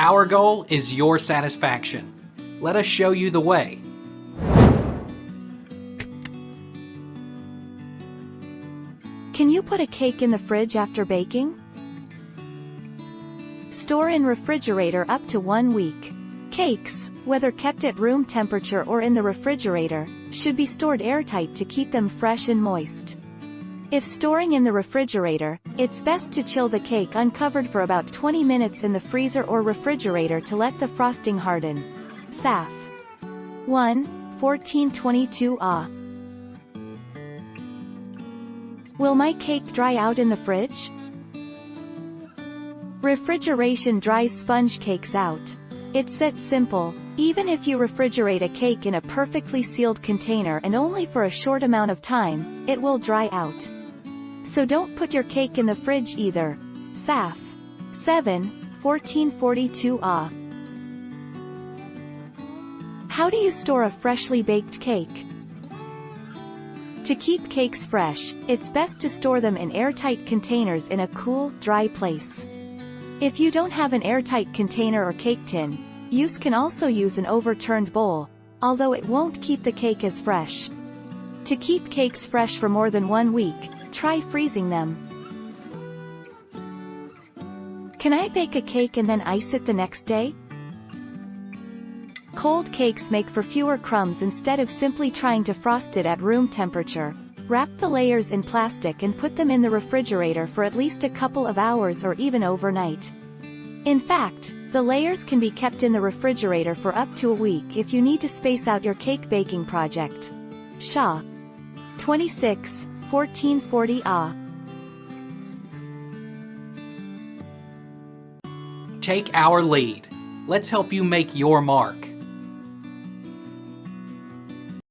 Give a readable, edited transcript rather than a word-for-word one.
Our goal is your satisfaction. Let us show you the way. Can you put a cake in the fridge after baking? Store in refrigerator up to 1 week. Cakes, whether kept at room temperature or in the refrigerator, should be stored airtight to keep them fresh and moist. If storing in the refrigerator, it's best to chill the cake uncovered for about 20 minutes in the freezer or refrigerator to let the frosting harden. SAF 1:1422 Will my cake dry out in the fridge? Refrigeration dries sponge cakes out. It's that simple. Even if you refrigerate a cake in a perfectly sealed container and only for a short amount of time, it will dry out. So don't put your cake in the fridge either. SAF 7:1442 How do you store a freshly baked cake? To keep cakes fresh, it's best to store them in airtight containers in a cool, dry place. If you don't have an airtight container or cake tin, you can also use an overturned bowl, although it won't keep the cake as fresh. To keep cakes fresh for more than 1 week, try freezing them. Can I bake a cake and then ice it the next day? Cold cakes make for fewer crumbs instead of simply trying to frost it at room temperature. Wrap the layers in plastic and put them in the refrigerator for at least a couple of hours or even overnight. In fact, the layers can be kept in the refrigerator for up to a week if you need to space out your cake baking project. Shaw 26:1440 Take our lead. Let's help you make your mark.